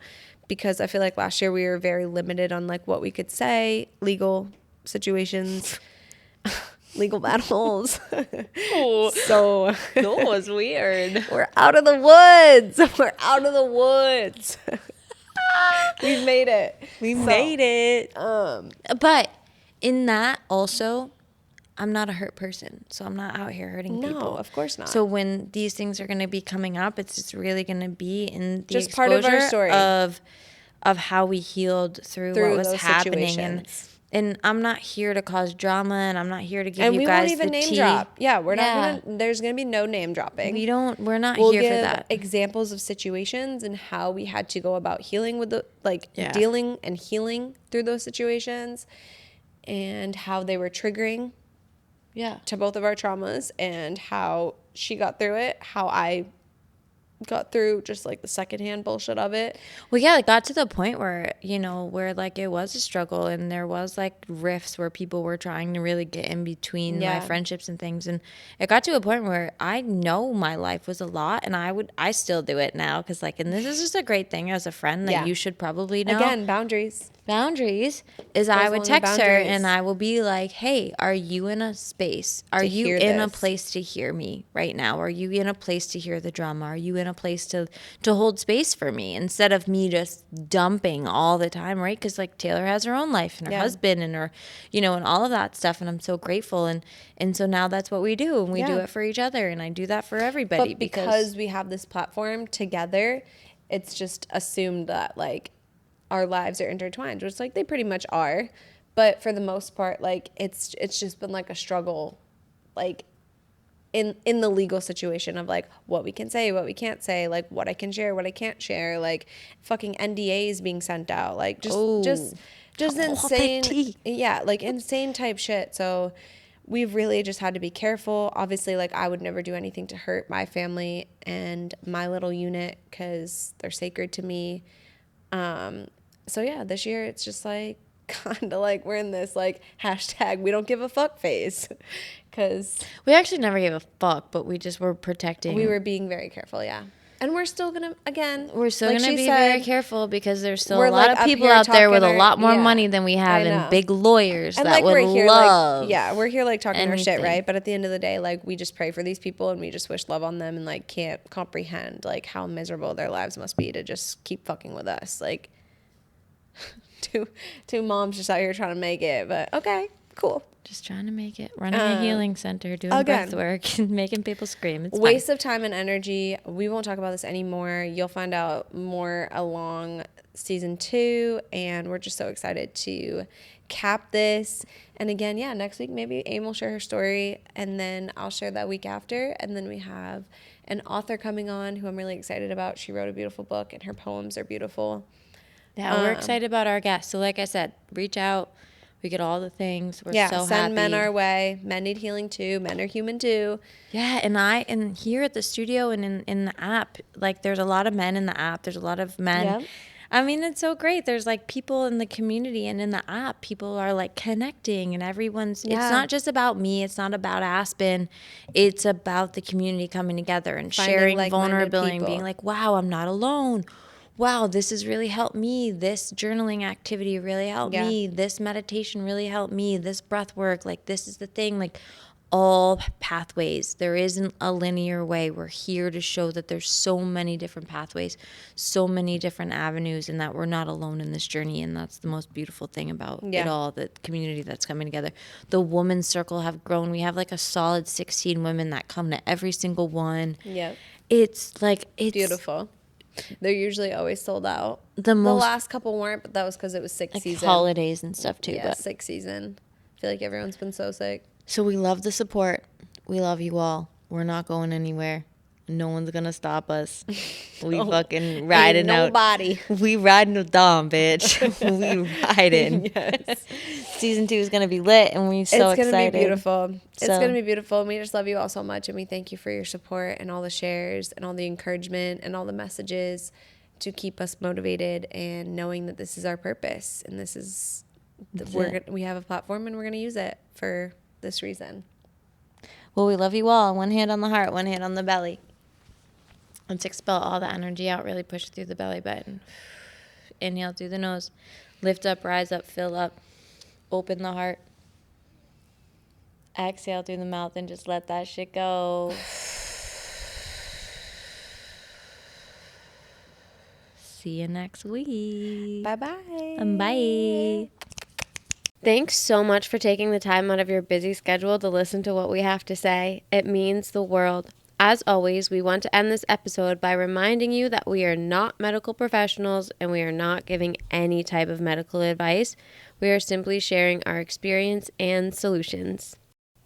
because I feel like last year we were very limited on like what we could say, legal situations, legal battles. Oh, So that was weird. we're out of the woods. We're out of the woods. We made it. We made it. Um, But in that also, I'm not a hurt person. So I'm not out here hurting No, people. of course not. So when these things are going to be coming up, it's just really going to be in the Just part of our exposure story. of how we healed through what was those happening. situations. And I'm not here to cause drama, and I'm not here to give and you we guys won't even the name tea. drop. Yeah, we're Yeah. not gonna. There's gonna be no name dropping. We're not We'll here give for that. examples of situations and how we had to go about healing with the Yeah. dealing and healing through those situations, and how they were triggering Yeah. to both of our traumas, and how she got through it, how I got through just like the secondhand bullshit of it. Well, yeah, it got to the point where, where like it was a struggle and there was like rifts where people were trying to really get in between my Yeah. friendships and things. And it got to a point where I know my life was a lot and I still do it now. Cause like, and this is just a great thing as a friend that Yeah. you should probably know. Again, boundaries. Boundaries is I Goes would along with text her boundaries. and I will be like, hey, are you in a space? Are To you hear in a this. place to hear me right now? Are you in a place to hear the drama? Are you in a place to hold space for me instead of me just dumping all the time, right? Because like Taylor has her own life and her Yeah. husband and her, and all of that stuff. And I'm so grateful. And so now that's what we do. And we do Yeah. it for each other. And I do that for everybody. But because we have this platform together, it's just assumed that like our lives are intertwined, which like they pretty much are. But for the most part, like it's just been like a struggle, like in the legal situation of like what we can say, what we can't say, like what I can share, what I can't share, like fucking NDAs being sent out, like just just All that insane. tea. Yeah, like insane type shit. So we've really just had to be careful. Obviously, like I would never do anything to hurt my family and my little unit because they're sacred to me. So yeah, this year it's just like kind of like we're in this like hashtag we don't give a fuck phase because We actually never gave a fuck, but we just were protecting. we were being very careful. Yeah. And we're still gonna, again, We're still like going to she be said, very careful because there's still we're, a lot like, of up people here out there with a talking lot more our- yeah, money than we have I know. and big lawyers and that like would we're here love. like yeah, we're here like talking our shit, anything. right? But at the end of the day, like we just pray for these people and we just wish love on them and like can't comprehend like how miserable their lives must be to just keep fucking with us. Like two moms just out here trying to make it, but okay, cool. Just trying to make it. Running a healing center, doing again, breath work, and making people scream. It's Waste fine. of time and energy. We won't talk about this anymore. You'll find out more along season 2, and we're just so excited to cap this. And again, yeah, next week maybe Aim will share her story, and then I'll share that week after. And then we have an author coming on who I'm really excited about. She wrote a beautiful book, and her poems are beautiful. Yeah, we're excited about our guests. So like I said, reach out. We get all the things. We're Yeah, so send happy. men our way. Men need healing too. Men are human too. Yeah, and here at the studio and in the app, like there's a lot of men in the app. There's a lot of men. Yep. I mean, it's so great. There's like people in the community and in the app, people are like connecting and everyone's, Yeah. it's not just about me. It's not about Aspen. It's about the community coming together and Finding sharing like-minded vulnerability and people. being like, wow, I'm not alone. Wow, this has really helped me. This journaling activity really helped Yeah. me. This meditation really helped me. This breath work, like this is the thing, like all pathways. There isn't a linear way. We're here to show that there's so many different pathways, so many different avenues, and that we're not alone in this journey. And that's the most beautiful thing about it all, the community that's coming together. The women's circle have grown. We have like a solid 16 women that come to every single one. Yep. It's like, it's Beautiful. They're usually always sold out. The most last couple weren't, but that was because it was sick like season. holidays and stuff too. Yeah, But sick season. I feel like everyone's been so sick. so we love the support. We love you all. We're not going anywhere. No one's gonna stop us. We fucking riding out. Nobody. We riding with Dom, bitch. We riding. Yes. Season 2 is gonna be lit, and we're so It's excited. gonna be beautiful. It's So- gonna be beautiful. And we just love you all so much, and we thank you for your support and all the shares and all the encouragement and all the messages to keep us motivated and knowing that this is our purpose and this is we have a platform and we're gonna use it for this reason. Well, we love you all. One hand on the heart, one hand on the belly. Let's expel all the energy out. Really push through the belly button. Inhale through the nose. Lift up, rise up, fill up. Open the heart. Exhale through the mouth and just let that shit go. See you next week. Bye-bye. Bye. Thanks so much for taking the time out of your busy schedule to listen to what we have to say. It means the world. As always, we want to end this episode by reminding you that we are not medical professionals and we are not giving any type of medical advice. We are simply sharing our experience and solutions.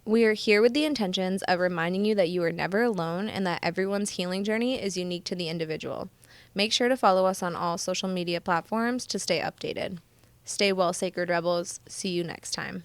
We are here with the intentions of reminding you that you are never alone and that everyone's healing journey is unique to the individual. Make sure to follow us on all social media platforms to stay updated. Stay well, Sacred Rebels. See you next time.